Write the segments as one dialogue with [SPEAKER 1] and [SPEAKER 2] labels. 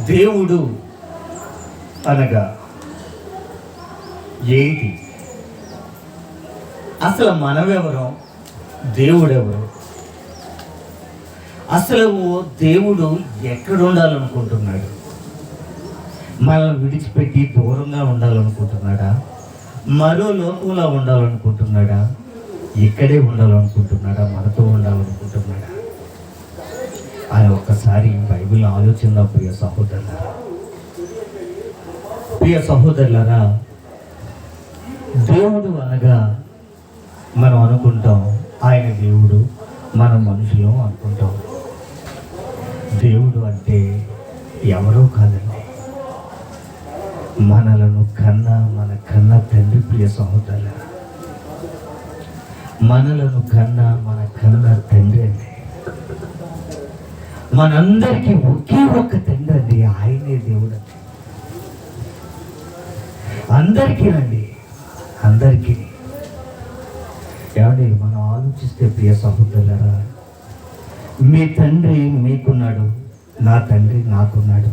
[SPEAKER 1] దేవుడు అనగా ఏంటి? అసలు మనమెవరం, దేవుడెవరు? అసలు దేవుడు ఎక్కడ ఉండాలనుకుంటున్నాడు? మనల్ని విడిచిపెట్టి దూరంగా ఉండాలనుకుంటున్నాడా? మరో లోకంలో ఉండాలనుకుంటున్నాడా? ఇక్కడే ఉండాలనుకుంటున్నాడా? మనతో ఉండాలనుకుంటున్నాడా అని ఒక్కసారి బైబిల్ ఆలోచిందా ప్రియ సహోదరులారా. ప్రియ సహోదరులారా, దేవుడు అనగా మనం అనుకుంటాం ఆయన దేవుడు, మనం మనుషులు అనుకుంటాం. దేవుడు అంటే ఎవరో కాదండి, మనలను మన కన్న తండ్రి. ప్రియ సహోదరులారా, మనలను మన కన్న తండ్రి అండి. మనందరికీ ఒకే ఒక్క తండ్రి అండి, ఆయనే దేవుడు అండి. అందరికీ అండి, అందరికీ. ఏమండి, మనం ఆలోచిస్తే ప్రియ సహోదరులారా, మీ తండ్రి మీకున్నాడు, నా తండ్రి నాకున్నాడు.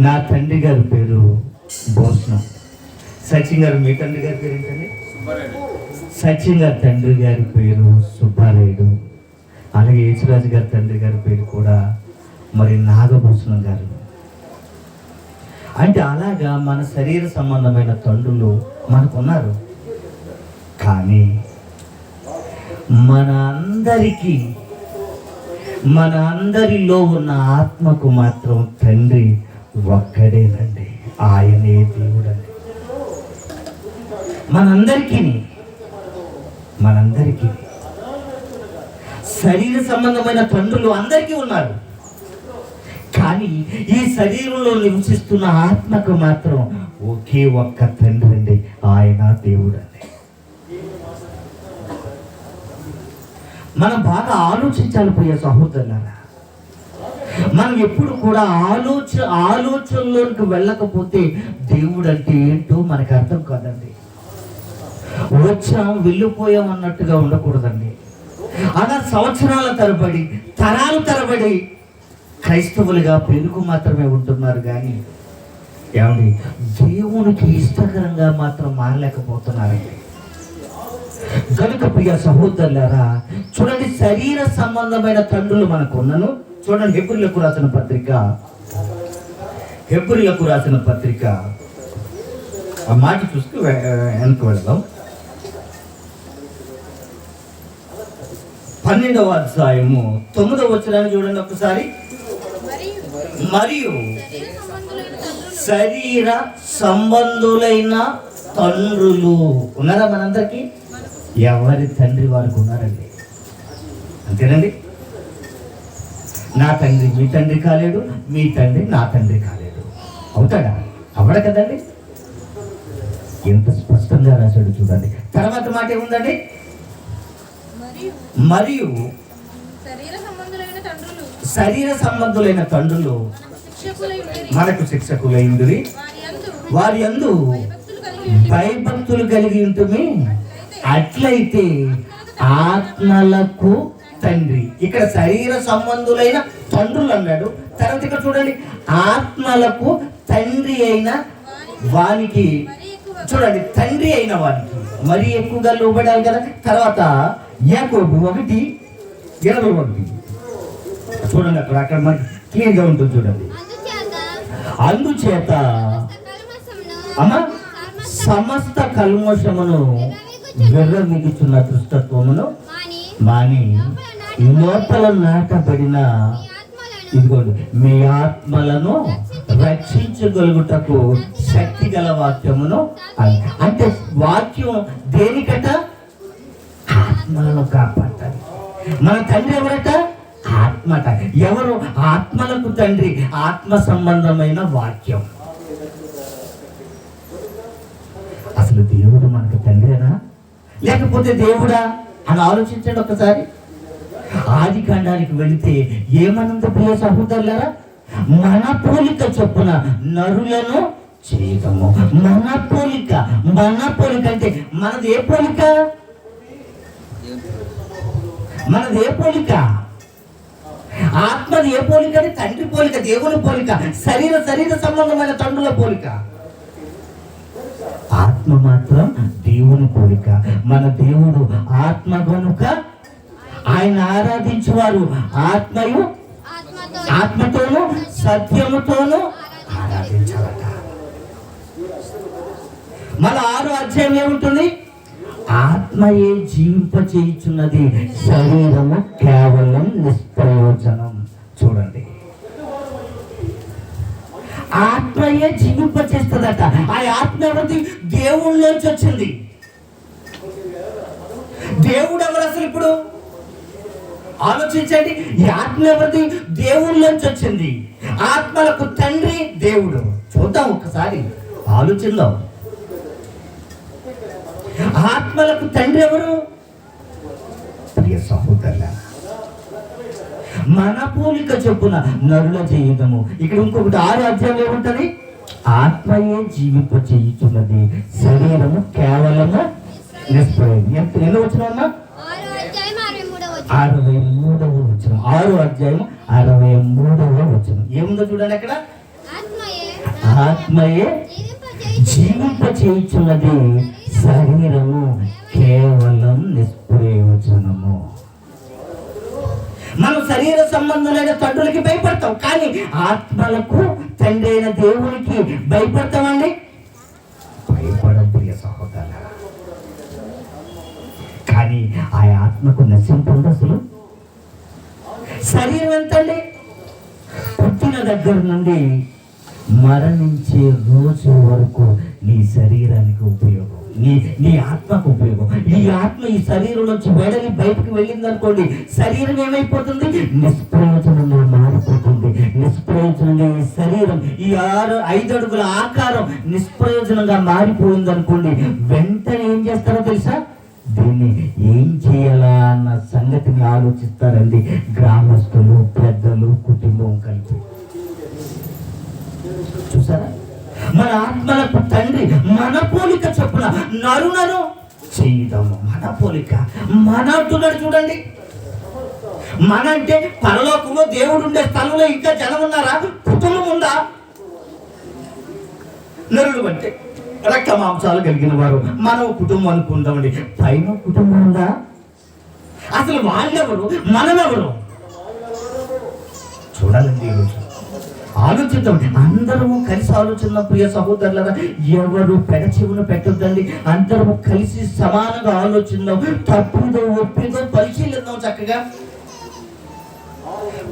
[SPEAKER 1] నా తండ్రి గారి పేరు భోజనం. సచిన్ గారు, మీ తండ్రి గారి పేరు ఏంటండి? సచిన్ గారి తండ్రి గారి పేరు సుబ్బారాయుడు. అలాగే యేసురాజు గారి తండ్రి గారి పేరు కూడా మరి నాగభూషణం గారు. అంటే అలాగా మన శరీర సంబంధమైన తండ్రులు మనకున్నారు. కానీ మన అందరిలో ఉన్న ఆత్మకు మాత్రం తండ్రి ఒక్కడేనండి, ఆయనే దేవుడండి. మనందరికీ శరీర సంబంధమైన తండ్రులు అందరికీ ఉన్నారు. కానీ ఈ శరీరంలో నివసిస్తున్న ఆత్మకు మాత్రం ఒకే ఒక్క తండ్రి అండి, ఆయన దేవుడు అండి. మనం బాగా ఆలోచించాలి ప్రియ సహోదరులారా. మనం ఎప్పుడు కూడా ఆలోచనలోకి వెళ్ళకపోతే దేవుడు అంటే ఏంటో మనకు అర్థం కాదండి. వచ్చాం వెళ్ళిపోయాం అన్నట్టుగా ఉండకూడదండి. అలా సంవత్సరాల తరబడి, తరాల తరబడి క్రైస్తవులుగా పెరుగు మాత్రమే ఉంటున్నారు. కానీ ఏమండి, దేవునికి ఇష్టకరంగా మాత్రం మారలేకపోతున్నారండి. కనుక ప్రియ సహోదరులారా, చూడండి, శరీర సంబంధమైన తండ్రులు మనకు ఉన్నను. చూడండి, హెబ్రీయులకు రాసిన పత్రిక ఆ మాట చూస్తూ వెనక్కి వెళ్దాం. 12వ అధ్యాయము 9వ వచనాన్ని చూడండి ఒకసారి. మరియు శరీర సంబంధులైన తండ్రులు ఉన్నారా మనందరికీ? ఎవరి తండ్రి వారికి ఉన్నారండి, అంతేనండి. నా తండ్రి మీ తండ్రి కాలేడు, మీ తండ్రి నా తండ్రి కాలేడు. అవుతాడా? అవడ కదండి. ఎంత స్పష్టంగా రాశాడు చూడండి. తర్వాత మాట ఏముందండి? మరియు శరీర సంబంధులైన తండ్రులు మనకు శిక్షకులైంది, వారి యందు భయభక్తులు కలిగి ఉంటుంది. అట్లయితే ఆత్మలకు తండ్రి. ఇక్కడ శరీర సంబంధులైన తండ్రులు అన్నాడు. తర్వాత ఇక్కడ చూడండి, ఆత్మలకు తండ్రి అయిన వానికి, చూడండి, తండ్రి అయిన వానికి మరి ఎక్కువగా లోబడాలి కదా. తర్వాత యాకోబు 1:21 చూడండి, అక్కడ మనకి క్లియర్గా ఉంటుంది చూడండి. అందుచేత సమస్త కల్మోషమును విర్రమిగుచున్న దుష్టత్వమును మాని లోపల నాటబడిన ఇదిగోండి మీ ఆత్మలను రక్షించగలుగుటకు శక్తి గల వాక్యమును. అంటే వాక్యం దేనికట? ఆత్మలను కాపాడాలి. మన తండ్రి ఎవరట? ఆత్మట. ఎవరు? ఆత్మలకు తండ్రి. ఆత్మ సంబంధమైన వాక్యం. అసలు దేవుడు మనకు తండ్రేనా లేకపోతే దేవుడా అని ఆలోచించండి ఒకసారి. ఆది కాండానికి వెళితే ఏమన్నంత ప్రియ సహోదరులారా, మన పోలిక చొప్పున నరులను చేయటము. మన పోలిక అంటే మనది ఏ పోలిక? మనది ఏ పోలిక? ఆత్మది ఏ పోలిక అని? తండ్రి పోలిక, దేవుని పోలిక, శరీర సంబంధమైన తండ్రుల పోలిక. ఆత్మ మాత్రం దేవుని పోలిక. మన దేవుడు ఆత్మ గనుక ఆయన ఆరాధించువారు ఆత్మతోను సత్యముతోను ఆరాధించాలట. మన 6వ అధ్యాయం ఏముంటుంది? ఆత్మయే జీవింప చేయుచున్నది, శరీరము కేవలం నిష్ప్రయోజనం. చూడండి, ఆత్మయే జీవింప చేస్తుందట. ఆ ఆత్మ ఎవరిది? దేవుళ్ళలోంచి వచ్చింది. దేవుడు ఎవరు అసలు? ఇప్పుడు ఆలోచించండి, ఈ ఆత్మ ఎవరిది? దేవుళ్ళలోంచి వచ్చింది. ఆత్మలకు తండ్రి దేవుడు. చూద్దాం ఒక్కసారి, ఆలోచిద్దాం. ఆత్మలకు తండ్రి ఎవరు? ప్రియ సహోదరుల, మన పోలిక చొప్పున నరుల చేయుదము. ఇక్కడ ఇంకొకటి 6వ అధ్యాయం ఏముంటది? ఆత్మయే జీవింప చేయుచున్నది, శరీరము కేవలము నిష్ప్రయోజనం. ఎన్నో వచ్చిన 63వ వచనం. 6వ అధ్యాయం 63వ వచనం ఏముందో చూడండి. అక్కడ ఆత్మయే జీవింప చేయుచున్నది, శరీరము కేవలం నిష్ప్రయోజనము. మనం శరీర సంబంధమైన తండ్రులకి భయపడతాం, కానీ ఆత్మలకు తండ్రి అయిన దేవునికి భయపడతామండి? భయపడం ప్రియ సహోదర. కానీ ఆ ఆత్మకు నశింపు అసలు. శరీరం ఎంతండి? పుట్టిన దగ్గర నుండి మరణించే రోజు వరకు నీ శరీరానికి ఉపయోగం, నీ ఆత్మకు ఉపయోగం. ఈ ఆత్మ ఈ శరీరం నుంచి వెడలి బయటకు వెళ్ళింది అనుకోండి, శరీరం ఏమైపోతుంది? నిష్ప్రయోజనంగా మారిపోతుంది. నిష్ప్రయోజనంగా ఈ శరీరం, ఈ 5 అడుగుల ఆకారం నిష్ప్రయోజనంగా మారిపోయింది అనుకోండి, వెంటనే ఏం చేస్తారో తెలుసా? దీన్ని ఏం చేయాలా అన్న సంగతిని ఆలోచిస్తారండి గ్రామస్తులు, పెద్దలు, కుటుంబం కలిసి. చూసారా? మన ఆత్మలకు తండ్రి మన పోలిక చొప్పున నరులను చేయుదాము. మన పోలిక, మన అంటున్నాడు చూడండి. మన అంటే పరలోకంలో దేవుడు ఉండే స్థలంలో ఇంకా జనం ఉన్నారా? కుటుంబం ఉందా? నరుడు అంటే రక్త మాంసాలు కలిగిన వారు. మనం కుటుంబం అనుకుందామండి. పైన కుటుంబం ఉందా? అసలు వాళ్ళెవరు, మనమెవరు? చూడాలండి ఈరోజు. ఆలోచిద్దాం, అందరము కలిసి ఆలోచిద్దాం ప్రియ సహోదరులారా. ఎవరు పెడచెవును పెట్టొద్దండి. అందరము కలిసి సమానంగా ఆలోచిద్దాం. తప్పుదో ఒప్పిదో పరిశీలిద్దాం. చక్కగా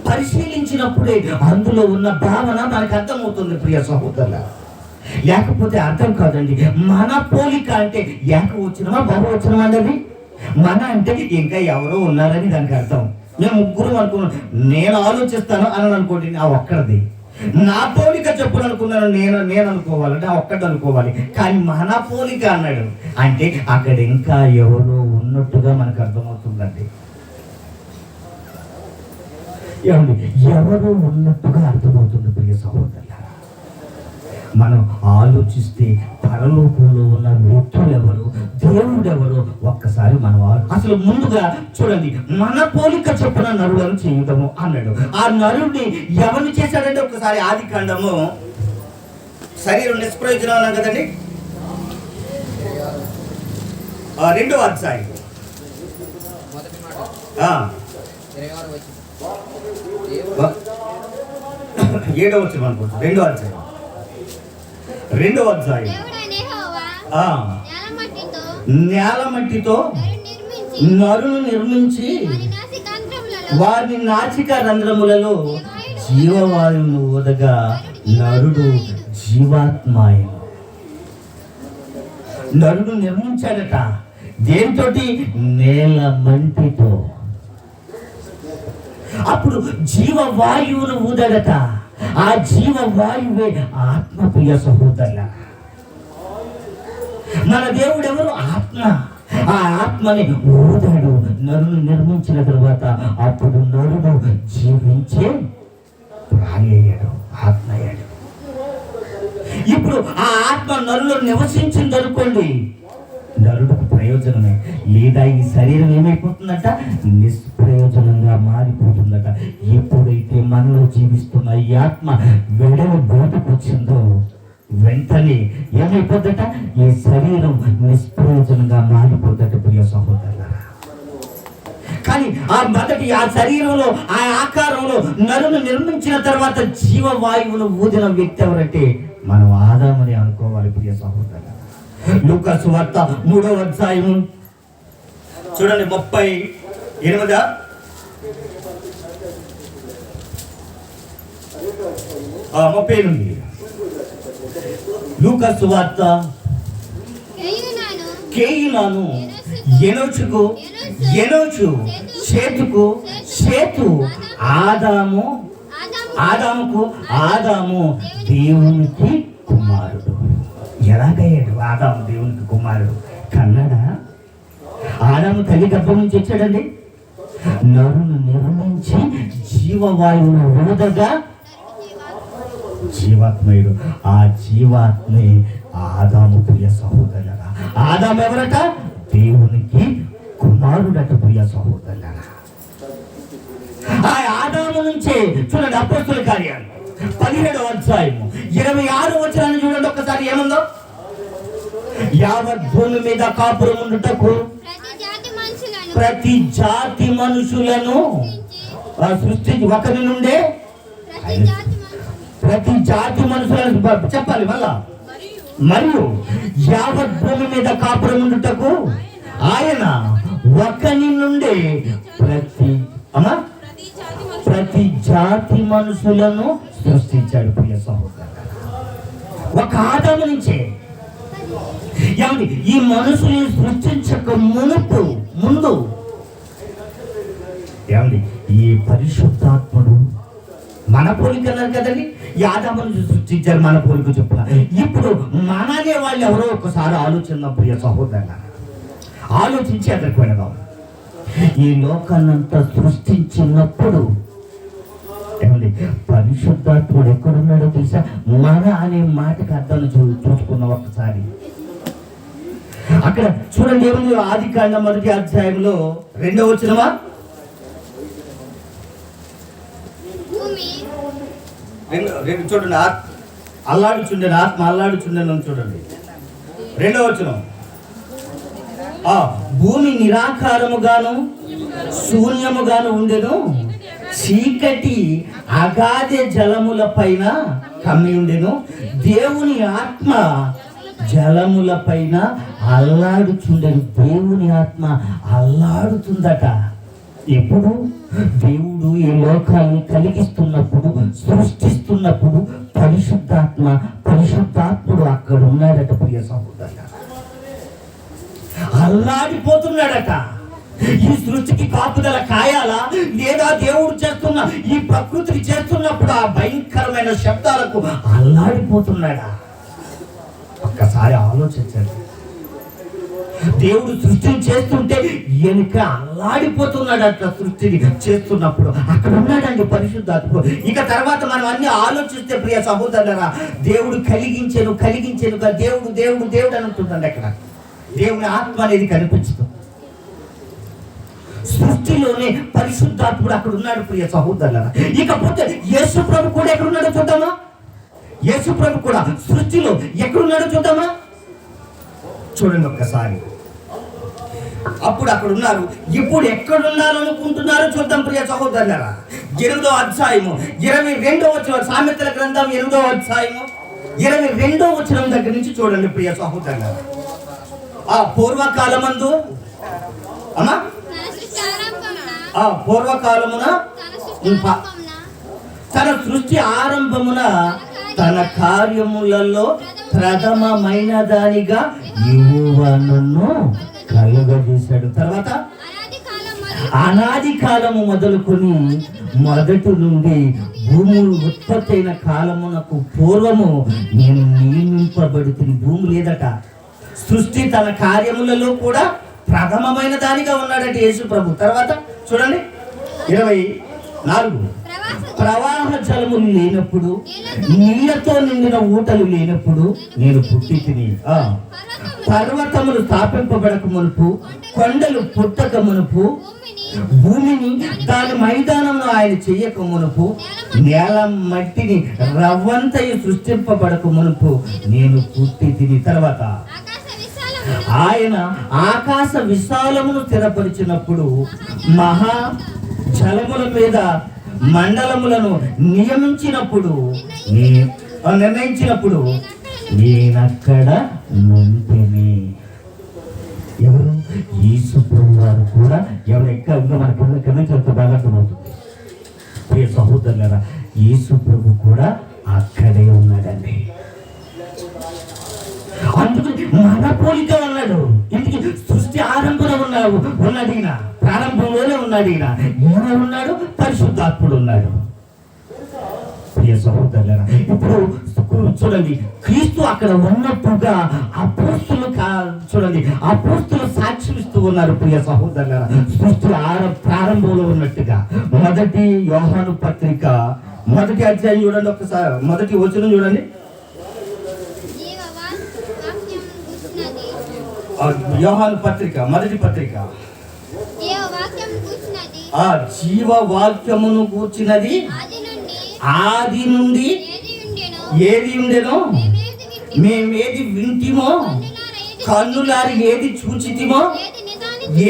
[SPEAKER 1] పరిశీలించినప్పుడే అందులో ఉన్న భావన మనకు అర్థమవుతుంది ప్రియ సహోదరులారా. లేకపోతే అర్థం కాదండి. మన పోలిక అంటే ఏకవచనమా బహువచనమా అనేది? మన అంటే ఇంకా ఎవరో ఉన్నారని దానికి అర్థం. మేము ముగ్గురు అనుకున్నాం, నేను ఆలోచిస్తాను అని అనుకోండి, నా ఒక్కడిది. నా పోలిక చెప్పులు అనుకున్నాను, నేను అనుకోవాలంటే ఆ ఒక్కటి అనుకోవాలి. కానీ మన పోలిక అన్నాడు అంటే అక్కడ ఇంకా ఎవరో ఉన్నట్టుగా మనకు అర్థమవుతుందండి. ఏమండి, ఎవరో ఉన్నట్టుగా అర్థమవుతుంది ప్రియ సహోదరులారా. మనం ఆలోచిస్తే పరలోకంలో ఉన్న వ్యక్తులు ఎవరు, దేవుడు ఎవరు ఒక్కసారి మనం అసలు ముందుగా చూడండి. మన పోలిక చొప్పున నరులను చేయటము అన్నాడు. ఆ నరుడిని ఎవరిని చేశాడంటే ఒకసారి ఆదికాండము, శరీరం నిష్ప్రయోజనం అన్నాం కదండి, 2వ అధ్యాయం 7వ వచనం అనుకుంటా. 2వ అధ్యాయం 2వ అధ్యాయం నేల మట్టితో నరును నిర్మించి వారిని నాసిక రంధ్రములలో జీవవాయువును ఊదగా నరుడు జీవాత్మాయను. నరుడు నిర్మించాడట దేనితోటి? నేల మంటితో. అప్పుడు జీవవాయువును ఊదాడట. ఆ జీవవాయువే ఆత్మ ప్రియ సహోదరుల. మన దేవుడు ఎవరు? ఆత్మ. ఆ ఆత్మని ఊదాడు నరును నిర్మించిన తర్వాత. అప్పుడు నరుడు జీవించే ప్రాణి అయ్యాడు, ఆత్మ అయ్యాడు. ఇప్పుడు ఆ ఆత్మ నరులో నివసించింది అనుకోండి, నరుడికి ప్రయోజనం ప్రయోజనమే, లేదా ఈ శరీరం ఏమైపోతుందట, నిష్ప్రయోజనంగా మారిపోతుందట. ఎప్పుడైతే మనలో జీవిస్తున్న ఈ ఆత్మ వెడల బయటకు వచ్చిందో వెంటనే ఏమైపోద్దట, ఈ శరీరం నిష్ప్రయోజనంగా మారిపోద్దట ప్రియ సహోదరులారా. కానీ ఆ శరీరంలో ఆ ఆకారంలో నరును నిర్మించిన తర్వాత జీవవాయువును ఊదిన వ్యక్తి ఎవరంటే మనం ఆదామని అనుకోవాలి ప్రియ సహోదరులారా. లూకా సువార్త 3వ అధ్యాయము చూడండి 38 లూకా సువార్త కేయినాను ఎనోచుకు, ఎనోచు షేతుకు, షేతు ఆదాముకు, ఆదాము దేవునికి కుమారుడు. ఎలాగయ్యాడు ఆదాము దేవునికి కుమారుడు? కన్నడా? ఆదాము తల్లి గర్భం నుంచి వచ్చాడండి. నరును నిర్మించి జీవవాయువును ఊదగా జీవాత్మయుడు. ఆ జీవాత్మే ఆదాము ప్రియ సహోదరులారా. ఆదాము ఎవరట? దేవునికి కుమారుడట ప్రియ సహోదరులారా. ఆ ఆదాము నుంచే చూడండి అపోస్తుల కార్యాలు 17వ అధ్యాయము 26వ వచనాన్ని చూడండి ఒక్కసారి. ఏముందో? యావత్ భూమి మీద కాపురం ఉండుటకు ప్రతి జాతి మనుషులను సృష్టించి ఒకరి నుండే ప్రతి జాతి మనుషులను చెప్పాలి మళ్ళా. మరియు యావత్ భూమి మీద కాపురం ఉండుటకు ఆయన ఒకరి నుండే ప్రతి జాతి మనుషులను సృష్టించాడు ప్రియ సహోదరులారా. ఒక ఆదాము నుంచే. ఏమండి, ఈ మనుషుల్ని సృష్టించక ముందు ఏమండి ఈ పరిశుద్ధాత్ముడు మన పోలిక అన్నారు కదండి. ఈ ఆదామును సృష్టించారు మన పోలిక చొప్పున. ఇప్పుడు మననే వాళ్ళు ఎవరో ఒకసారి ఆలోచన ప్రియ సహోదరులారా. ఆలోచించి అక్కడికి వెళదాం. ఈ లోకాన్నంతా సృష్టించినప్పుడు ఏమండి పరిశుద్ధాత్ముడు ఎక్కడున్నాడో తెలుసా? మన అనే మాటకు అర్థం చూసుకున్న ఒకసారి అక్కడ చూడండి. ఏముంది? ఆదికాండం 1వ అధ్యాయంలో 2వ వచనమా? చూడండి, అల్లాడుచుండెను, ఆత్మ అల్లాడుచుండెను చూడండి 2వ వచనం. భూమి నిరాకారముగాను శూన్యముగాను ఉండెను, చీకటి అగాధ జలముల పైన కమ్మి ఉండెను, దేవుని ఆత్మ జలముల పైన అల్లాడుచుండెను. దేవుని ఆత్మ అల్లాడుతుందట. ఎప్పుడు? దేవుడు ఈ లోకాన్ని కలిగిస్తున్నప్పుడు, సృష్టిస్తున్నప్పుడు పరిశుద్ధాత్ముడు అక్కడ ఉన్నాడట ప్రియ సహోదరులారా. అల్లాడిపోతున్నాడట. ఈ సృష్టికి కాపుదల కాయాలా, లేదా దేవుడు చేస్తున్న ఈ ప్రకృతికి చేస్తున్నప్పుడు ఆ భయంకరమైన శబ్దాలకు అల్లాడిపోతున్నాడా? ఒక్కసారి ఆలోచించండి. దేవుడు సృష్టిని చేస్తుంటే వెనుక అల్లాడిపోతున్నాడు అట్లా సృష్టిని చేస్తున్నప్పుడు. అక్కడ ఉన్నాడండి పరిశుద్ధాత్ముడు. ఇక తర్వాత మనం అన్ని ఆలోచిస్తే ప్రియ సహోదరులారా, దేవుడు కలిగించెను దేవుడు దేవుడు దేవుడు అని ఉంటుందండి. అక్కడ దేవుని ఆత్మ అనేది కనిపించదు. సృష్టిలోనే పరిశుద్ధాత్ముడు అక్కడ ఉన్నాడు ప్రియ సహోదరులారా. ఇకపోతే యేసు ప్రభు కూడా ఎక్కడున్నాడో చూద్దామా? యేసు ప్రభు కూడా సృష్టిలో ఎక్కడున్నాడో చూద్దామా? చూడండి ఒక్కసారి. అప్పుడు అక్కడ ఉన్నారు, ఇప్పుడు ఎక్కడున్నారు అనుకుంటున్నారో చూద్దాం ప్రియ సహోదరులారా. 8వ అధ్యాయము 22వ వచనం, సామెతల గ్రంథం 8వ అధ్యాయము 22వ వచనం దగ్గర నుంచి చూడండి ప్రియ సహోదరులారా. ఆ పూర్వకాలమందు పూర్వకాలమున తన సృష్టి ఆరంభమున తన కార్యములలో ప్రథమమైన దానిగా యెహోవాను కలుగజేశాడు. తర్వాత అనాది కాలము మొదలుకొని మొదటి నుండి భూమి ఉత్పత్తి అయిన కాలమునకు పూర్వము నేను నియమింపబడుతున్న భూమి లేదట. సృష్టి తన కార్యములలో కూడా ప్రథమమైన దానిగా ఉన్నాడట యేసు ప్రభు. తర్వాత చూడండి 4 ప్రవాహ జలములు లేనప్పుడు, నీళ్లతో నిండిన ఊటలు లేనప్పుడు నేను పుట్టి తిని, పర్వతములు స్థాపింపబడక మునుపు, కొండలు పుట్టక మునుపు, భూమిని దాని మైదానమును ఆయన చెయ్యక మునుపు, నేల మట్టిని రవ్వంతయు సృష్టింపబడక మునుపు నేను పుట్టి తిని. తర్వాత ఆయన ఆకాశ విశాలమును స్థిరపరిచినప్పుడు, మహా జలముల మీద మండలములను నిర్ణయించినప్పుడు నేనక్కడ నుంటిని. ఎవరు? యేసు ప్రభువు వారు కూడా. ఎవరు ఇంకా మన కింద చెప్తే బాగా అర్థమవుతుంది. ప్రియ సహోదరులారా, యేసు ప్రభు కూడా అక్కడే ఉన్నాడండి. అందుకే మన పోలిక ఉన్నాడు. ఇందుకు సృష్టి ఆరంభంలో ఉన్నాడు ఈయన, ప్రారంభంలోనే ఉన్నాడు ఈయన ఉన్నాడు, పరిశుద్ధాత్ముడు ఉన్నాడు. ప్రియ సహోదరులారా, ఇప్పుడు చూడండి, క్రీస్తు అక్కడ ఉన్నట్టుగా అపోస్తులు చూడండి, అపోస్తులు సాక్ష్యమిస్తూ ఉన్నారు. ప్రియ సహోదరులారా, సృష్టి ప్రారంభంలో ఉన్నట్టుగా. మొదటి యోహాను పత్రిక 1వ అధ్యాయం చూడండి, ఒకసారి 1వ వచనం చూడండి. యోహాను పత్రిక 1వ పత్రిక, ఆ జీవవాక్యమును కూర్చున్నది ఆది నుండి ఏది ఉండెనో, మేమేది వింటిమో, కన్నులారి ఏది చూచితిమో,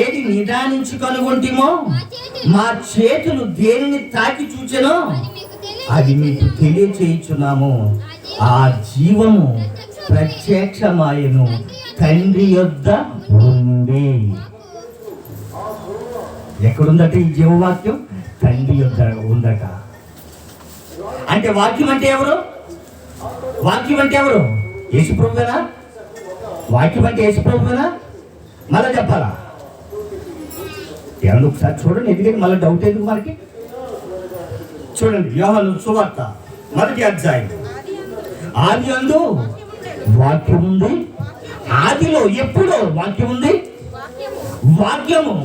[SPEAKER 1] ఏది నిదానించి కనుగొంటిమో, మా చేతులు దేనిని తాకి చూచెనో అది మీకు తెలియచేయుచున్నాము. ఆ జీవము ప్రత్యక్షమాయను, తండ్రి యొద్ద ఉంది. ఎక్కడుందట ఈ జీవవాక్యం? తండ్రి యొద్ద ఉందట. అంటే వాక్యం అంటే ఎవరు? వాక్యం అంటే ఎవరు? యేసు ప్రభువేనా? వాక్యం అంటే యేసు ప్రభువేనా? మళ్ళీ చెప్పాలా? ఎవరు ఒకసారి చూడండి, ఎందుకంటే మళ్ళీ డౌట్ ఎందుకు మనకి? చూడండి, యోహాను సువార్త 1వ అధ్యాయం. ఆది యందు వాక్యం ఉంది. ఆదిలో ఎప్పుడో వాక్యం ఉంది. వాక్యము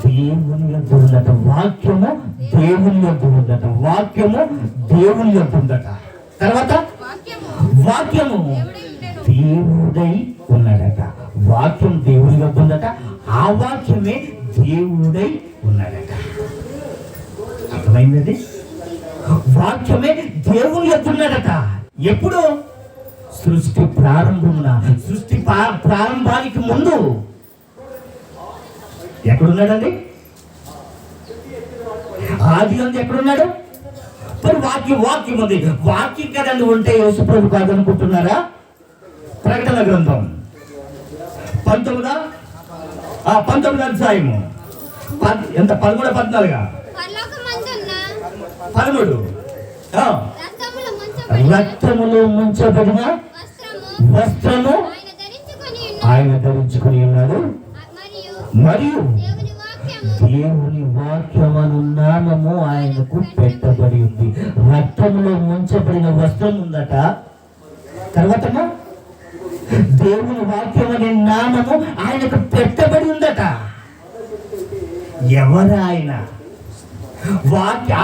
[SPEAKER 1] దేవుని యొద్ద ఉందట. వాక్యము దేవుని యొద్ద ఉందట. వాక్యము దేవుని యొద్ద ఉందట. తర్వాత వాక్యము దేవుడై ఉన్నాడట. వాక్యం దేవుని యొద్ద ఉందట. ఆ వాక్యమే దేవుడై ఉన్నాడట. అర్థమైందండి? వాక్యమే దేవుని యొద్ద ఉన్నాడట. ఎప్పుడు? సృష్టి ప్రారంభమున, సృష్టి ప్రారంభానికి ముందు ఎక్కడున్నాడండి? ఆది అందు ఎక్కడున్నాడు? మరి వాక్యం ఉంది. వాక్యం కదండి ఉంటే యేసు ప్రభు కాదనుకుంటున్నారా? ప్రకటన గ్రంథం 19వ అధ్యాయము ఎంత 13 14 13 రక్తములో ముంచబడిన వస్త్రము ఆయన ధరించుకుని ఉన్నాడు. మరియు దేవుని వాక్యమను నామము ఆయనకు పెట్టబడి ఉంది. రక్తంలో ముంచబడిన వస్త్రం ఉందట. తర్వాత దేవుని వాక్యమనే నామము ఆయనకు పెట్టబడి ఉందట. ఎవరు ఆయన?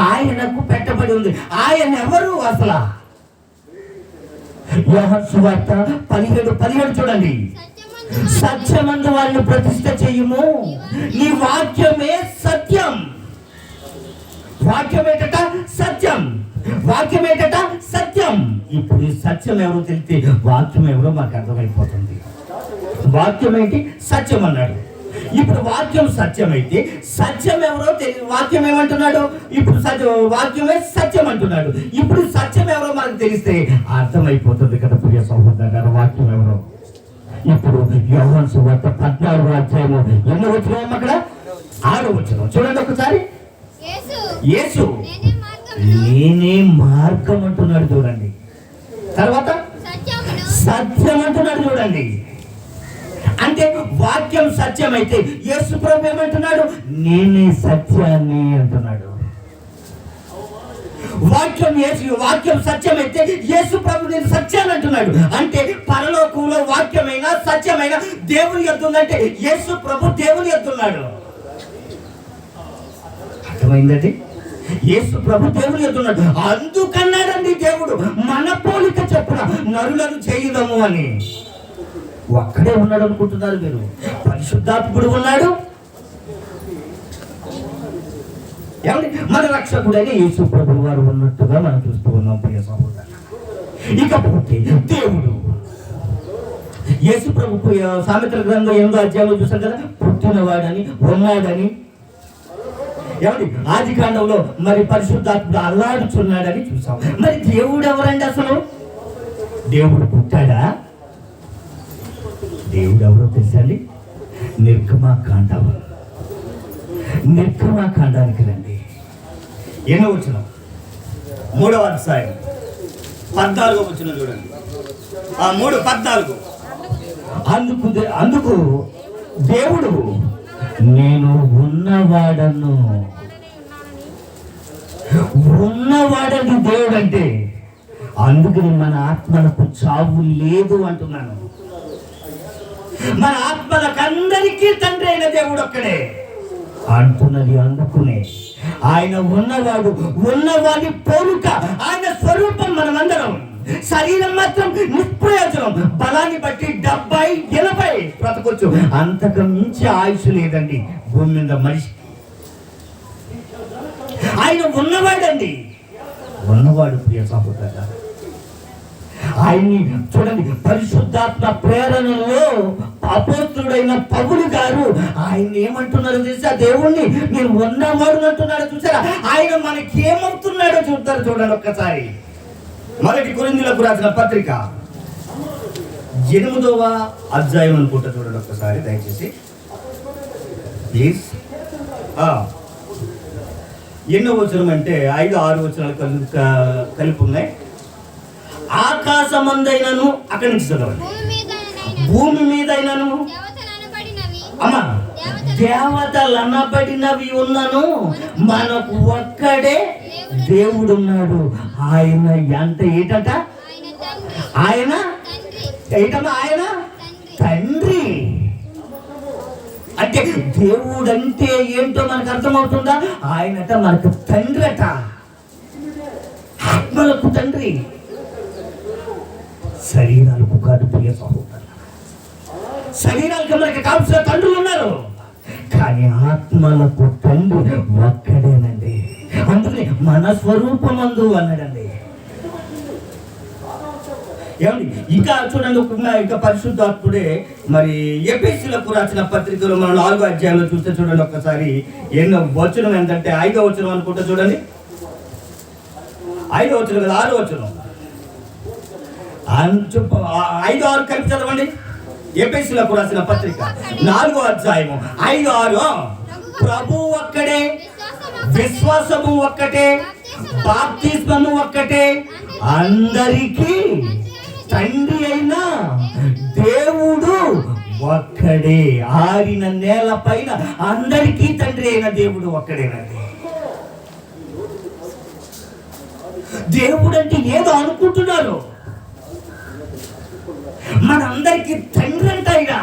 [SPEAKER 1] ఆయనకు పెట్టబడి ఉంది. ఆయన ఎవరు అసలు? యోహాను సువార్త 17 చూడండి. సత్యమందు వారిని ప్రతిష్ఠ చేయుము, నీ వాక్యమే సత్యం. వాక్యమేటట సత్యం. వాక్యమేటట సత్యం. ఇప్పుడు ఈ సత్యం ఎవరో తెలిస్తే వాక్యం ఎవరో మాకు అర్థమైపోతుంది. వాక్యం ఏంటి? సత్యం అన్నాడు. ఇప్పుడు వాక్యం సత్యమైతే సత్యం ఎవరో వాక్యం ఏమంటున్నాడు? ఇప్పుడు వాక్యమే సత్యం అంటున్నాడు. ఇప్పుడు సత్యం ఎవరో మనకు తెలిస్తే అర్థమైపోతుంది కదా ప్రియ సహోదరులారా, వాక్యం ఎవరో. ఇప్పుడు యోహాను సువార్త 14వ అధ్యాయము ఎన్నో వచ్చినాం అక్కడ? 6వ వచనం చూడండి ఒకసారి. యేసు నేనే మార్గం అంటున్నాడు చూడండి. తర్వాత సత్యం అంటున్నాడు చూడండి. అంటే వాక్యం సత్యం అయితే యేసు ప్రభు ఏమంటున్నాడు? నేనే సత్యాన్ని అంటున్నాడు. వాక్యం సత్యమైతే యేసు ప్రభు నేను సత్యాన్ని అంటున్నాడు. అంటే పరలోకంలో వాక్యమైన సత్యమైన దేవుని యొద్ద ఉందంటే యేసు ప్రభు దేవుని యొద్ద ఉన్నాడు. అర్థమైందండి? యేసు ప్రభు దేవుడు ఎదున్నాడు. అందుకన్నాడండి దేవుడు, మన పోలిక చెప్పున నరులను చేయుదము అని. ఒక్కడే ఉన్నాడు అనుకుంటున్నారు మీరు? పరిశుద్ధాత్ముడు ఉన్నాడు. ఏమండి, మన రక్షకుడైన యేసు ప్రభు వారు ఉన్నట్టుగా మనం చూస్తూ ఉన్నాం ప్రియ సహోదరులారా. ఇకపోతే దేవుడు యేసు ప్రభు సామెతల గ్రంథం 8వ అధ్యాయంలో చూసాం కదా, పుట్టినవాడని, ఉన్నాడని. ఏమండి, ఆది కాండంలో మరి పరిశుద్ధాత్ముడు అల్లాడుచున్నాడని చూసాం. మరి దేవుడు ఎవరండి అసలు? దేవుడు పుట్టాడా? దేవుడు ఎవరో తెలుసా అండి? నిర్గమాకాండానికి రండి. ఎన్నో వచనం? 3వ అధ్యాయం 14వ వచనం చూడండి. 3:14. అందుకు దేవుడు, నేను ఉన్నవాడని దేవుడు అంటే, అందుకని మన ఆత్మలకు చావు లేదు అంటున్నాను. మన ఆత్మలకు అందరికీ తండ్రి అయిన దేవుడు ఒక్కడే అంటున్నది. అందుకునే ఆయన ఉన్నవాడి పోలిక, ఆయన స్వరూపం మనమందరం. శరీరం మాత్రం నిష్ప్రయోజనం. బలాన్ని బట్టి 70, 80 బ్రతకొచ్చు, అంతకు మించి ఆయుష్ లేదండి భూమి మీద మనిషి. ఆయన ఉన్నవాడు ప్రియ సహోదరులారా. ఆయన్ని చూడండి, పరిశుద్ధాత్మ ప్రేరణలో అపోస్తుడైన పౌలు గారు ఆయన్ని ఏమంటున్నారో తెలుసా? దేవుణ్ణి నేను ఉన్నవాడు అంటున్నాడు. చూసారా? ఆయన మనకి ఏమవుతున్నాడో చూడండి ఒక్కసారి. 1 కొరింథీయులకు రాసిన పత్రిక 8వ అధ్యాయం అనుకుంటా, చూడండి ఒక్కసారి దయచేసి ప్లీజ్. ఎన్నో వచనం అంటే 5, 6 వచనాలు కలిపి ఉన్నాయి. ఆకాశమందైనను, అక్కడి నుంచి చదవండి. భూమి మీదైనను అమ్మా దేవతలు అనబడినవి ఉన్నను, మనకు ఒక్కడే దేవుడున్నాడు. ఆయన ఏంటట? ఆయన తండ్రి. అంటే దేవుడు అంటే ఏంటో మనకు అర్థమవుతుందా? ఆయనట మనకు తండ్రి అట, ఆత్మలకు తండ్రి, శరీరాలకు కాదు ప్రియ సహోదరులారా. శరీరాలకు మనకి కావాల్సిన తండ్రులు ఉన్నారు, కానీ ఆత్మలకు తండ్రి ఒక్కడేనండి. అందుకని మన స్వరూపమందు అన్నాడండి. ఏమండి, ఇంకా చూడండి, ఇంకా పరిశుద్ధాత్ముడే మరి ఎఫెసీయులకు రాసిన పత్రికలో మనం 4వ అధ్యాయంలో చూస్తే చూడండి ఒక్కసారి. ఎన్నో వచనం ఏంటంటే 5వ వచనం అనుకుంటా, చూడండి. 5వ వచనం కదా, 6వ వచనం. 5, 6 కలిపి చదవండి. ఎఫెసీయులకు రాసిన పత్రిక 4వ అధ్యాయము 5, 6. ప్రభు ఒక్కడే, విశ్వాసము ఒక్కటే, బాప్తిస్మము ఒక్కటే, అందరికీ తండ్రి అయిన దేవుడు ఒక్కడే. ఆరిన నేల పైన అందరికీ తండ్రి అయిన దేవుడు ఒక్కడేనండి. దేవుడు అంటే ఏదో అనుకుంటున్నారు, మనందరికీ తండ్రి అంటే ఆయన.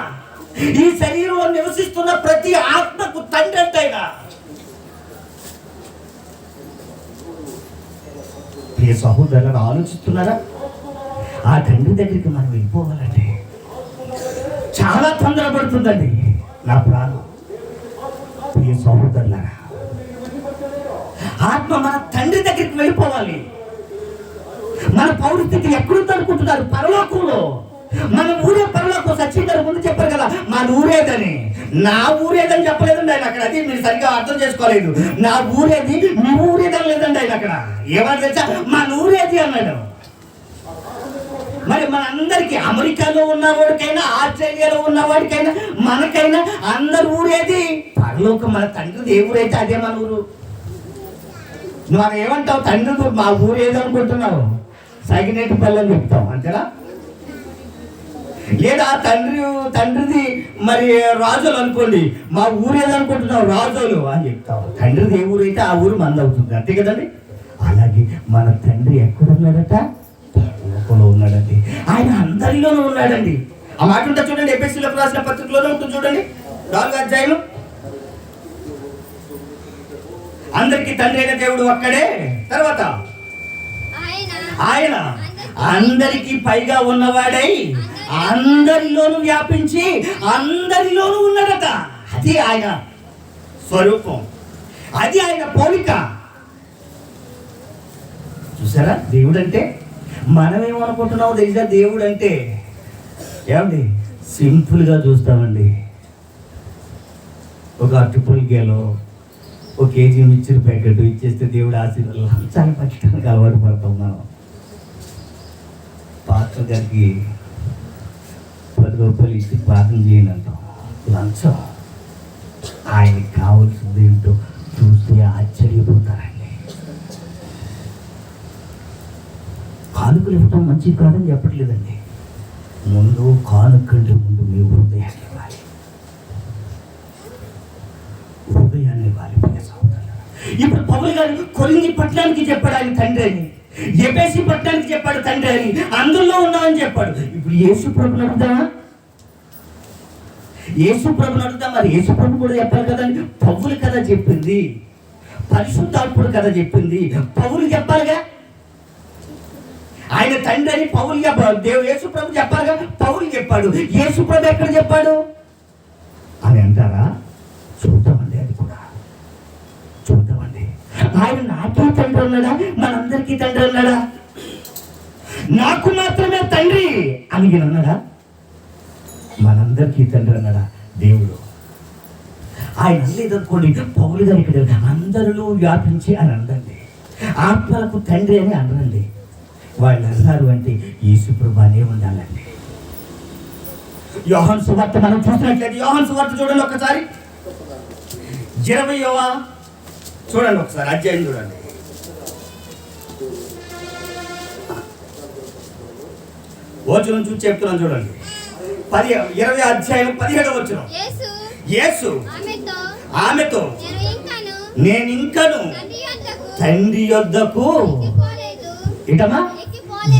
[SPEAKER 1] ఈ శరీరంలో నివసిస్తున్న ప్రతి ఆత్మకు తండ్రి అంటే ఆయన. ప్రియ సహోదరులను ఆలోచిస్తున్నారా? ఆ తండ్రి దగ్గరికి మనం వెళ్ళిపోవాలంటే చాలా తొందరపడుతుందండి నా ప్రాణం. ప్రియ సహోదరులారా, ఆత్మ మన తండ్రి దగ్గరికి వెళ్ళిపోవాలి. మన పౌరస్థితి ఎక్కడుంది అనుకుంటున్నారు? పరలోకంలో. మన ఊరే పరలోకం. సచిన్ గారు ముందు చెప్పారు కదా, మన ఊరేదని. నా ఊరేదని చెప్పలేదండి ఆయన అక్కడ. అది మీరు సరిగ్గా అర్థం చేసుకోలేదు. నా ఊరేది, మీ ఊరేదని లేదండి ఆయన అక్కడ. ఏమని తెలుసా? మన ఊరేది అన్నాడు. మరి మన అందరికీ, అమెరికాలో ఉన్నవాడికైనా, ఆస్ట్రేలియాలో ఉన్నవాడికైనా, మనకైనా అందరు ఊరేది పరలోకం. మన తండ్రి దేవుడైతే అదే మన ఊరు. నువ్వు అది ఏమంటావు? తండ్రి మా ఊరు ఏదనుకుంటున్నావు? సగినేటి పిల్లని చెప్తావు అంతేనా? లేదా తండ్రిది మరి రాజులు అనుకోండి, మా ఊరు ఏదనుకుంటున్నావు? రాజులు అని చెప్తావు. తండ్రిది ఏ ఊరు అయితే ఆ ఊరు మంది అవుతుంది, అంతే కదండి. అలాగే మన తండ్రి ఎక్కడున్నాడట? పరలోకంలో ఉన్నాడండి. ఆయన అందరిలోనూ ఉన్నాడండి. ఆ మాట ఉంటే చూడండి, ఎఫెసీయులకు రాసిన పత్రికలోనే ఉంటుంది చూడండి, 4వ అధ్యాయం అందరికీ తండ్రి అయిన దేవుడు ఒక్కడే. తర్వాత ఆయన అందరికీ పైగా ఉన్నవాడై అందరిలోనూ వ్యాపించి అందరిలోనూ ఉన్నాడట. అది ఆయన స్వరూపం, అది ఆయన పోలిక. చూసారా, దేవుడు అంటే మనమేమనుకుంటున్నామో తెలుసా? దేవుడు అంటే ఏమండి సింపుల్గా చూస్తామండి. ఒక అట్టుపుల్కేలో ఒక కేజీ మిక్చర్ ప్యాకెట్ ఇచ్చేస్తే దేవుడు ఆశీర్వాదం లంచాలు పట్టడానికి అలవాటు పడతాం మనం. పాస్టర్ గారికి 10 రూపాయలు ఇచ్చి ప్రార్థన చేయండి అంటాం, లంచం. ఆయనకి కావాల్సింది ఏంటో చూస్తే ఆశ్చర్యపోతారండి. కానుకలు ఇవ్వటం మంచిది కాదని చెప్పట్లేదండి. ముందు కానుకంటే ముందు మీ హృదయాన్ని ఇవ్వాలి, హృదయాన్ని ఇవ్వాలి. ఇప్పుడు పౌలు గారు కొరింథీ పట్టణానికి చెప్పాడు ఆయన తండ్రి అని, ఎఫెసీ పట్టణానికి చెప్పాడు తండ్రి అని, అందులో ఉన్నామని చెప్పాడు. ఇప్పుడు యేసు ప్రభుని అడుగుదామా? యేసు ప్రభుని అడుగుదాం. మరి యేసు ప్రభు కూడా చెప్పాలి కదండి. పౌలు కదా చెప్పింది, పరిశుద్ధాత్ముడు కదా చెప్పింది, పౌలు చెప్పాలిగా. ఆయన తండ్రి అని పౌలు యేసు ప్రభు చెప్పాలిగా. పౌలు చెప్పాడు, యేసు ప్రభు ఎక్కడ చెప్పాడు అని అంటారా? చూద్దామండి, అది కూడా చూద్దామండి. ఆయన నాకే తండ్రి అన్నాడా? మనందరికీ తండ్రి అన్నాడా? నాకు మాత్రమే తండ్రి అని అన్నాడా? మనందరికీ తండ్రి అన్నాడా దేవుడు? ఆయన లేదనుకోండి, పౌలు గారు ఇక్కడ అందరిలో వ్యాపించి అని అందండి, ఆత్మలకు తండ్రి అని అనరండి. వాళ్ళు అన్నారు అంటే యేసుప్రభు అనే ఉండాలండి. యోహాను సువార్త మనం చూసినట్లయితే, యోహాను సువార్త చూడండి ఒకసారి, 20వ చూడండి ఒకసారి, అధ్యాయం చూడండి. వచనం చూసి చెప్తున్నాను చూడండి. 20వ అధ్యాయం 17వ వచనం. యేసు ఆమెతో నేను ఇంకను తండ్రి యొద్దకు ఏంటమ్మా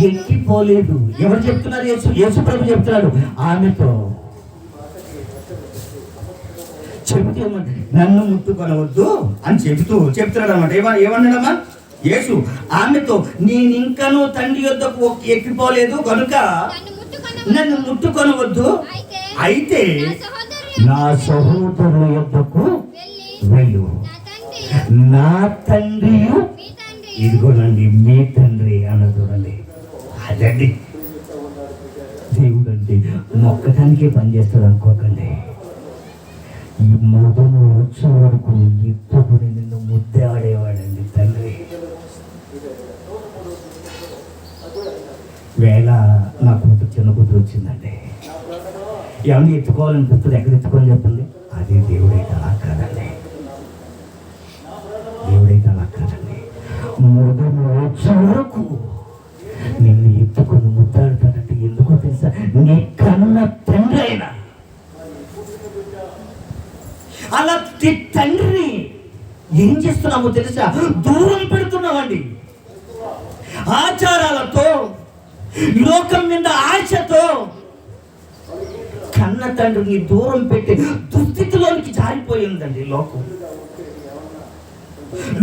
[SPEAKER 1] ఎక్కిపోలేదు. ఎవరు చెప్తున్నారు? యేసు ప్రభు చెప్తున్నాడు ఆమెతో. చెబితే నన్ను ముట్టుకొనవద్దు అని చెప్తున్నాడు అనమాట. ఏమన్నాడమ్మా యేసు? ఆమెతో నేను ఇంకను తండ్రి యొద్దకు ఎక్కిపోలేదు కనుక నన్ను ముట్టుకొనవద్దు, అయితే నా సహోదరుల యొద్దకు వెళ్ళు, నా తండ్రి ఇదిగోనండి మీ తండ్రి అన్న చూడండి. అదండి దేవుడు అంటే. మొక్కటానికే పనిచేస్తాడు అనుకోకండి. ఈ మొదలు వచ్చే వరకు ఎత్తుకుని నిన్ను ముద్దే ఆడేవాడండి తండ్రి. వేళ నా కూతురు, చిన్న కూతురు వచ్చిందండి. ఏమన్నా ఎత్తుకోవాలనిపిస్తుంది, ఎక్కడ ఎత్తుకోని చెప్పండి. అది దేవుడైతే అలా కాదండి, దేవుడైతే అలా కాదండి. మొదలు వచ్చే వరకు నిన్ను ఎత్తుకొని ముద్దాడుతాడంటే ఎందుకో తెలుసా? నీ కన్న తండ్రి అయినా. అలా తండ్రిని ఏం చేస్తున్నామో తెలుసా? దూరం పెడుతున్నామండి. ఆచారాలతో, లోకం మీద ఆశతో కన్న తండ్రిని దూరం పెట్టి దుస్థితిలోనికి జారిపోయిందండి లోకం.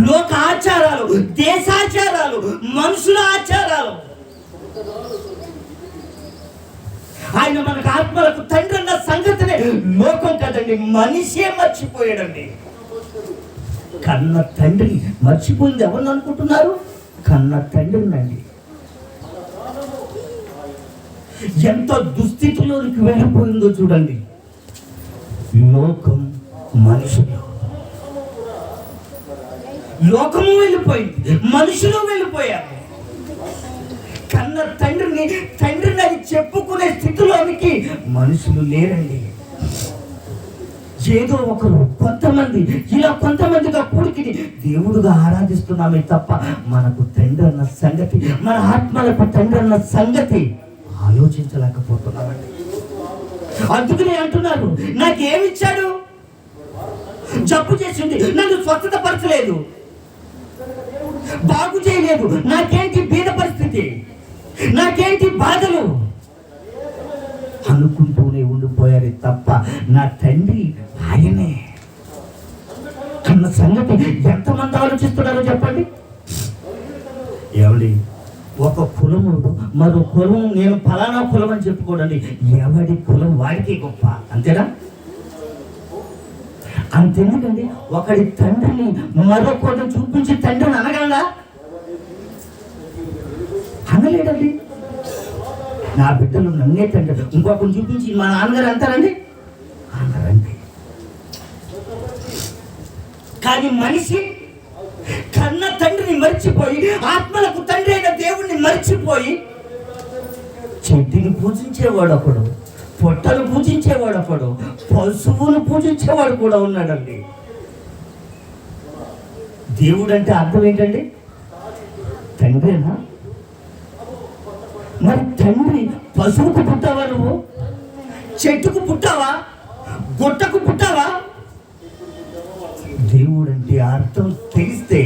[SPEAKER 1] లోక ఆచారాలు, దేశాచారాలు, మనుషుల ఆచారాలు. ఆయన మనకు ఆత్మలకు తండ్రి అన్న సంగతిని లోకం కదండి, మనిషే మర్చిపోయాడండి. కన్న తండ్రిని మర్చిపోయింది ఎవరిని అనుకుంటున్నారు? కన్న తండ్రినండి. ఎంత దుస్థితిలోనికి వెళ్ళిపోయిందో చూడండి లోకం, మనుషులు. లోకము వెళ్ళిపోయింది, మనుషులు వెళ్ళిపోయారు. కన్న తండ్రిని అది చెప్పుకునే స్థితిలోనికి మనుషులు లేరండి. ఏదో ఒకరు, కొంతమంది ఇలా కొంతమందిగా కూడికి దేవుడుగా ఆరాధిస్తున్నామే తప్ప మనకు తండ్రి అన్న సంగతి, మన ఆత్మలకు తండ్రి అన్న సంగతి ఆలోచించలేకపోతున్నామండి. అందుకనే అంటున్నారు, నాకేమిచ్చాడు? జబ్బు చేసింది, నన్ను స్వస్థత పరచలేదు, బాగు చేయలేదు, నాకేంటి బీద పరిస్థితి, నాకేంటి బాధలు అనుకుంటూనే ఉండిపోయారు తప్ప నా తండ్రి ఆయనే. కన్న సంగతి ఎంతమంది ఆలోచిస్తున్నారో చెప్పండి. ఏమండి, ఒక కులము మరో కులం, నేను ఫలానా కులం అని చెప్పుకోడండి. ఎవడి కులం వాడికి గొప్ప, అంతేనా? అంతెందుకండి, ఒకడి తండ్రిని మరొకటి చూపించి తండ్రిని అనగలడా? అనలేడండి. నా బిడ్డలు నన్నే తండ్రి, ఇంకొకరిని చూపించి మా నాన్నగారు అంటారండి, అనరండి. కానీ మనిషి కన్న తండ్రిని మర్చిపోయి, ఆత్మలకు తండ్రి అయిన దేవుణ్ణి మర్చిపోయి, చెట్టుని పూజించేవాడు ఒకడు, పొట్టను పూజించేవాడు ఒకడు, పశువును పూజించేవాడు కూడా ఉన్నాడండి. దేవుడు అంటే అర్థం ఏంటండి? తండ్రేనా? మరి తండ్రి పశువుకు పుట్టావా? నువ్వు చెట్టుకు పుట్టావా? గుట్టకు పుట్టావా? దేవుడు అంటే అర్థం తెలిస్తే,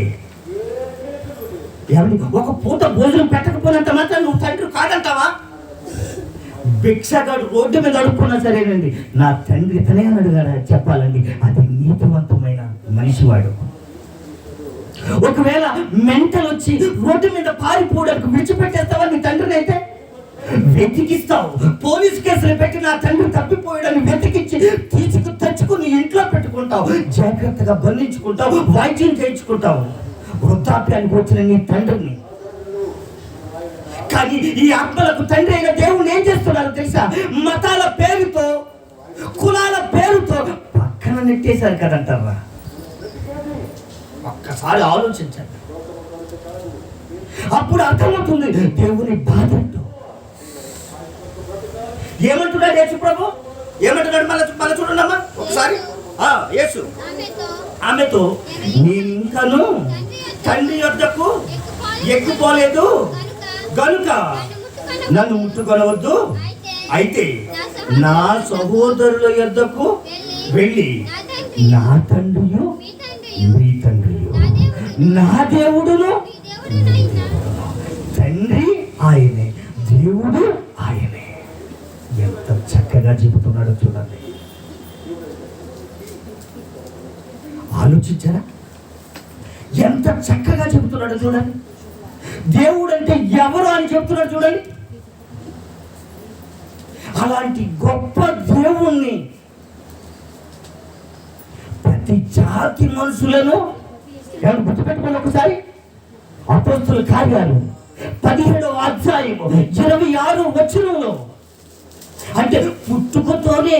[SPEAKER 1] ఒక పూట భోజనం పెట్టకపోయినంత మాత్రం నువ్వు తండ్రి కాదంటావా? భిక్షగాడు రోడ్డు మీద అడుక్కున్నా సరేనండి, నా తండ్రి తనే అని అడిగాడు చెప్పాలండి. అది నీతివంతమైన మనిషివాడు. ఒకవేళ మెంటల్ వచ్చి రోడ్డు మీద పారిపోవడానికి విడిచిపెట్టేస్తావా నీ తండ్రిని? అయితే వెతికిస్తావు, పోలీస్ కేసులు పెట్టి నా తండ్రి తప్పిపోయాడని వెతికిచ్చి తెచ్చుకుని ఇంట్లో పెట్టుకుంటావు, జాగ్రత్తగా బంధించుకుంటావు, వైద్యం చేయించుకుంటావు వృద్ధాప్యానికి వచ్చిన నీ తండ్రిని. కానీ ఈ ఆత్మలకు తండ్రి అయిన దేవుడు ఏం చేస్తున్నారు తెలుసా? మతాల పేరుతో, కులాల పేరుతో పక్కన నెట్టేశారు కదంటారా? ఒక్కసారి ఆలోచించండి, అప్పుడు అర్థమవుతుంది దేవుని బాధ. ఏమంటున్నాడు యేసు ప్రభు? ఏమంటున్నాడు? మళ్ళీ చూడండమ్మా ఒకసారి. యేసు ఆమెతో, నేను ఇంకను తండ్రి యొద్దకు ఎక్కిపోలేదు గనుక నన్ను ముట్టుకొనవద్దు. అయితే నా సహోదరుల యొద్దకు వెళ్ళి నా తండ్రియు మీ తండ్రియు, నా దేవుడును తండ్రి ఆయనే, దేవుడు ఆయనే. ఎంత చక్కగా చెబుతున్నాడో చూడండి. ఆలోచించారా? ఎంత చక్కగా చెబుతున్నాడో చూడండి. దేవుడు అంటే ఎవరు అని చెప్తున్నాడు చూడండి. అలాంటి గొప్ప దేవుణ్ణి ప్రతి జాతి మనుషులను గుర్తుపెట్టుకోండి ఒకసారి. అపోస్తుల కార్యాలు 17వ అధ్యాయము 26వ వచనంలో, అంటే పుట్టుకతోనే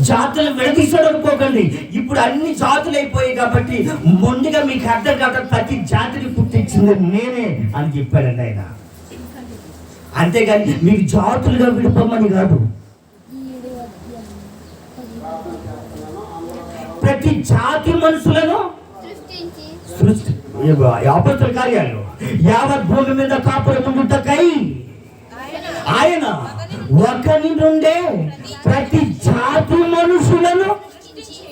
[SPEAKER 1] జాతులు విడదీశాడు అనుకోకండి. ఇప్పుడు అన్ని జాతులు అయిపోయాయి కాబట్టి మొండిగా మీకు అర్థం కావడం, ప్రతి జాతిని పుట్టించింది నేనే అని చెప్పాడండి ఆయన. అంతేగాని మీకు జాతులుగా విడిపోమని కాదు. ప్రతి జాతి మనుషులను సృష్టి, అపోస్తుల కార్యాలు, యావత్ భూమి మీద కాపురం ఉండుటకై ఆయన ఒకరి నుండే ప్రతి జాతి మనుషులను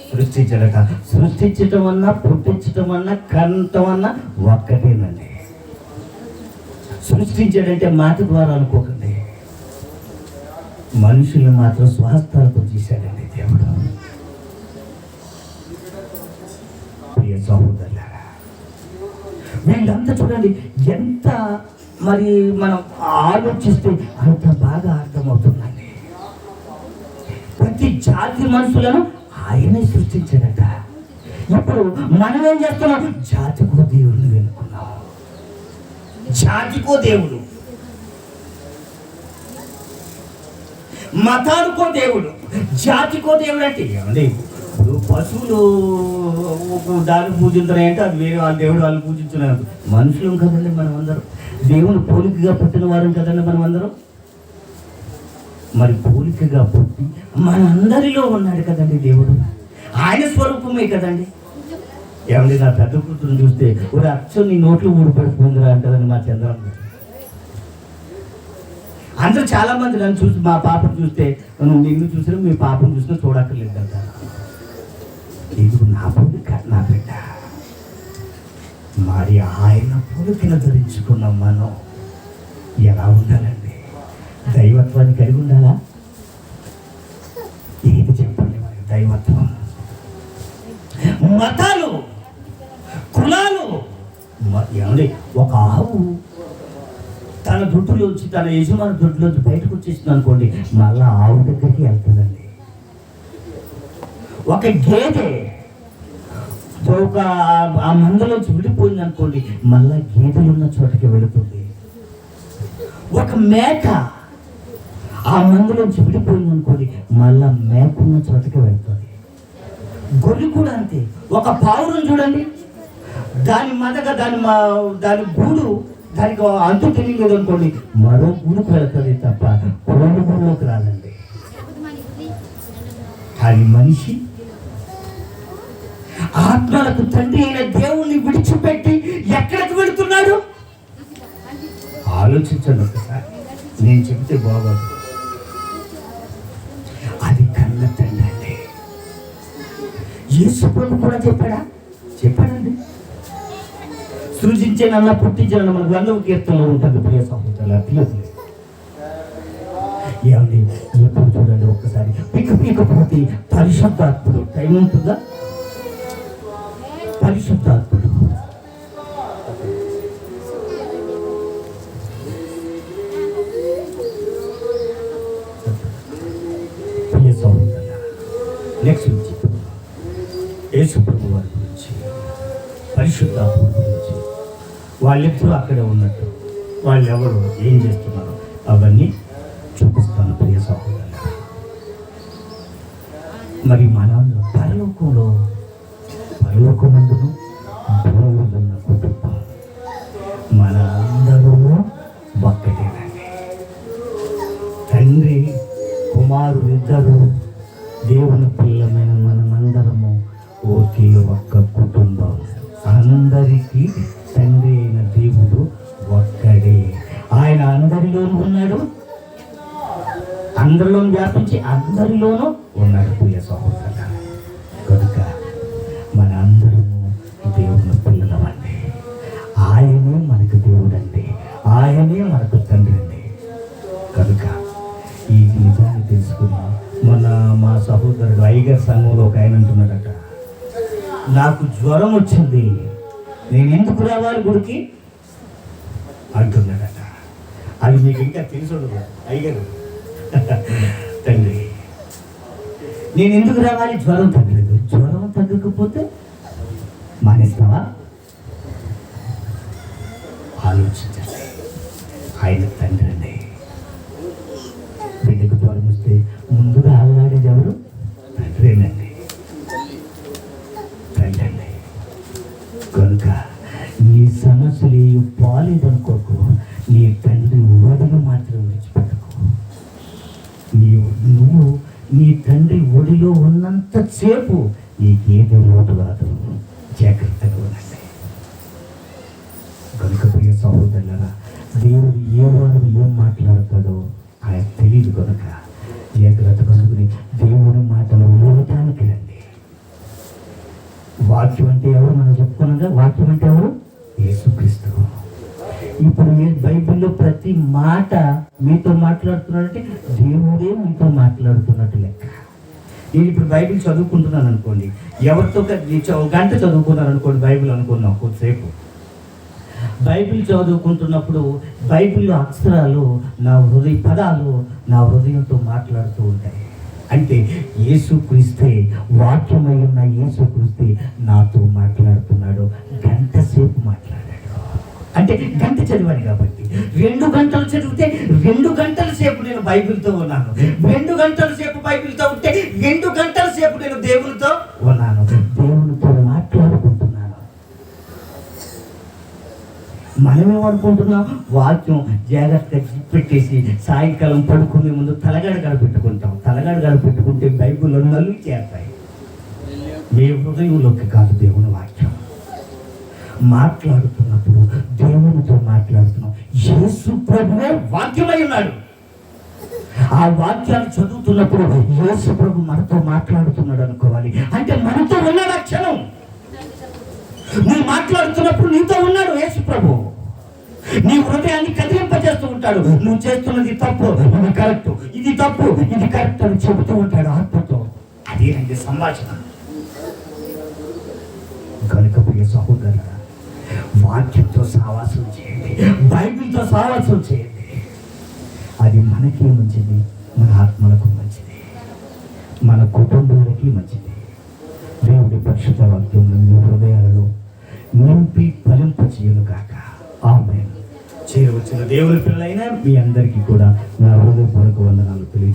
[SPEAKER 1] సృష్టించడట. సృష్టించటం అన్నా, పుట్టించటం అన్నా, కనటం అన్నా ఒక్కటేనండి. సృష్టించాడంటే మాట ద్వారా అనుకోకండి, మనుషులు మాత్రం స్వాస్థాలతో చేశాడండి దేవుడు. ప్రియ సహోదరులారా, వీళ్ళంతా చూడండి ఎంత మరి మనం ఆలోచిస్తే అంత బాగా అర్థమవుతుందండి. ప్రతి జాతి మనుషులను ఆయనే సృష్టించాడట. ఇప్పుడు మనం ఏం చేస్తున్నాం? జాతికో దేవుడిని వెనుకున్నాం. జాతికో దేవుడు, మతానికో దేవుడు, జాతికో దేవుడు. అంటే ఏమండి, ఇప్పుడు పశువులు దాన్ని పూజించున్నాయంటే అది వేరే వాళ్ళ దేవుడు వాళ్ళు పూజించున్నారు. మనుషులు కదండి మనం అందరం, దేవుని పోలికగా పుట్టిన వారం కదండి మనం అందరం. మరి పోలికగా పుట్టి మన అందరిలో ఉన్నాడు కదండి దేవుడు, ఆయన స్వరూపమే కదండి. ఏమండి, నా పెద్ద కూతురుని చూస్తే ఒక అచ్చం నీ నోట్లో ఊడిపడిపోయిందిరా అంటదండి మా చంద్రమ్మ. అందరూ చాలా మంది నన్ను చూసి, మా పాపను చూస్తే నిన్ను చూసినా మీ పాపను చూసినా చూడక్కర్లేదు అంట. ఇది నా పోలిక, నా బిడ్డ. మరి ఆయన పోలికను ధరించుకున్నాం మనం. ఎలా ఉండాలండి? దైవత్వాన్ని కలిగి ఉండాలా? ఏది చెప్పండి మరి దైవత్వం? మతాలు ఒక ఆవు తన దొడ్డులోంచి, తన యజమాని దొడ్డులోంచి బయటకు వచ్చేసింది అనుకోండి, మళ్ళా ఆవు దగ్గరికి వెళ్తుందండి. ఒక గేదె ఆ మందలోంచి విడిపోయింది అనుకోండి, మళ్ళా గేదెలు ఉన్న చోటకి వెళుతుంది. ఒక మేక ఆ మందలోంచి విడిపోయింది అనుకోండి, మళ్ళా మేకున్న చోటకి వెళ్తుంది. గొర్రె కూడా అంతే. ఒక పావురం చూడండి, దాని మదక దాని గూడు దానికి అంతు తెలియలేదు అనుకోండి, మరో గూడుకు వెళ్తుంది తప్ప కోడి గూడులోకి రాదండి. కానీ మనిషి ఆత్మలకు తండ్రి అయిన దేవుణ్ణి విడిచిపెట్టి ఎక్కడికి వెళుతున్నాడు? ఆలోచించండి ఒకసారి. నేను చెబితే బాగోదు. అది కన్న తండ్రి అండి. యేసు ప్రభు కూడా చెప్పాడండి. సృజించే నన్న పుట్టించిన మన గ్రంథం కీర్తనలో ఉంటుంది. ప్రియ సహోదరులు, అట్లేదు ఏమండి? ఎప్పుడు చూడండి ఒక్కసారి పీకపోతే పరిశుద్ధాత్ముడు టైం ఉంటుందా? పరిశుద్ధాత్ముడు ప్రియ సహోదరులు, నెక్స్ట్ యేసు ప్రభు వారి గురించి, పరిశుద్ధాత్మ గురించి, వాళ్ళెప్పుడు అక్కడే ఉన్నట్టు, వాళ్ళు ఎవరు ఏం చేస్తున్నారు అవన్నీ చూపిస్తాను ప్రియ సహోదరులు. మరి మన పరలోకమందును భూమిలో కుటుంబం మన అందరూ ఒక్కటేనండి. తండ్రి కుమారులు ఇద్దరు దేవుని పిల్లమైన మనమందరము ఒకే ఒక్క కుటుంబం. అందరికీ తండ్రి అయిన దేవుడు ఒక్కడే. ఆయన అందరిలోనూ ఉన్నాడు, అందరిలోనూ వ్యాపించి అందరిలోనూ ఉన్నాడు ప్రియ సహోదరులు. కనుక మన అందరము దేవుని పిల్లలమండి. ఆయనే మనకు దేవుడు అండి, ఆయనే మనకు తండ్రి అండి. కనుక ఈ నిజాన్ని తెలుసుకుని మొన్న మా సహోదరుడు అయ్యగారి సంఘంలో ఒక ఆయన అంటున్నాడట, నాకు జ్వరం వచ్చింది, నేను ఎందుకు రావాలి గుడికి అంటున్నాడట. అది మీకు ఇంకా తెలుసుండదు అయ్యగారు. తండ్రి, నేను ఎందుకు రావాలి? జ్వరం తగ్గలేదు. జ్వరం తగ్గకపోతే మానేస్తావా? ఆలోచించండి. ఆయన తండ్రి అండి. బిడ్డకు జ్వరం వస్తే ముందుగా ఆలాడేది ఎవరు? తండ్రేనండి, తండ్రి అండి. కనుక నీ సమస్యలు పాలేదనుకోకు, నీ తండ్రి ఒడిని మాత్రం విడిచిపెట్టుకో. నువ్వు నీ తండ్రి ఒడిలో ఉన్నంతసేపు నీకేదో లోటు రాదు. జాగ్రత్తగా ఉండండి. కనుక ప్రియ సహోదరులారా, దేవుడు ఏ వారు ఏం మాట్లాడతాడో ఆయన తెలియదు. కనుక జాగ్రత్త కనుకుని దేవుని మాటలు వినటానికి రండి. వాక్యం అంటే ఎవరు? మనం చెప్పుకున్నాగా, వాక్యం అంటే ఎవరు? యేసుక్రీస్తు. ఇప్పుడు మీరు బైబిల్లో ప్రతి మాట మీతో మాట్లాడుతున్నాడంటే దేవుడే మీతో మాట్లాడుతున్నట్టు లెక్క. నేను ఇప్పుడు బైబిల్ చదువుకుంటున్నాను అనుకోండి, ఎవరితో గంట చదువుకున్నాను అనుకోండి బైబిల్ అనుకున్నాం కొద్దిసేపు. బైబిల్ చదువుకుంటున్నప్పుడు బైబిల్లో అక్షరాలు పదాలు నా హృదయంతో మాట్లాడుతూ ఉంటాయి. అంటే యేసుక్రీస్తే, వాక్యమై ఉన్న యేసుక్రీస్తే నాతో మాట్లాడుతున్నాడు. గంట సేపు మాట్లాడాడు. అంటే గంట చదివాను కాబట్టి 2 గంటలు చదివితే 2 గంటల సేపు నేను బైబిల్తో ఉన్నాను. 2 గంటల సేపు బైబిల్తో ఉంటే 2 గంటల సేపు నేను దేవునితో ఉన్నాను, దేవునితో మాట్లాడుకుంటున్నాను. మనమేమనుకుంటున్నాం? వాక్యం జాగ్రత్తగా పెట్టేసి సాయంకాలం పడుకునే ముందు తలగడగడ పెట్టుకుంటాం. తలగడగడ పెట్టుకుంటే బైబిల్లో నలుగు చేస్తాయి. మీ హృదయంలోకి కాదు దేవుని వాక్యం. మాట్లాడుతున్నప్పుడు దేవునితో మాట్లాడుతున్నాం. యేసు ప్రభువే వాక్యమై ఉన్నాడు. ఆ వాక్యాన్ని చదువుతున్నప్పుడు యేసు ప్రభు మనతో మాట్లాడుతున్నాడు అనుకోవాలి. అంటే మనతో ఉన్నాడు ఆ క్షణం. నువ్వు మాట్లాడుతున్నప్పుడు నీతో ఉన్నాడు యేసు ప్రభు. నీ హృదయాన్ని కదిలింపజేస్తూ ఉంటాడు. నువ్వు చేస్తున్నది తప్పు, ఇది కరెక్ట్, ఇది తప్పు, ఇది కరెక్ట్ అని చెబుతూ ఉంటాడు ఆత్మతో. అదేనండి సంభాషణ. కనుక ప్రియ సహోదరులారా, వాక్యంతో సావాసం చేయండి, బైబిల్తో సావాసం చేయండి. అది మనకి మంచిది, మన ఆత్మలకు మంచిది, మన కుటుంబాలకి మంచిది. దేవుడి పరిశుద్ధ వాక్యం మీ హృదయాలలో నింపి ఫలింపచేయును గాక. ఆమేన్. చేరవచ్చిన దేవుని పిల్లలైన మీ అందరికీ కూడా నా హృదయపూర్వక వందనాలు తెలియ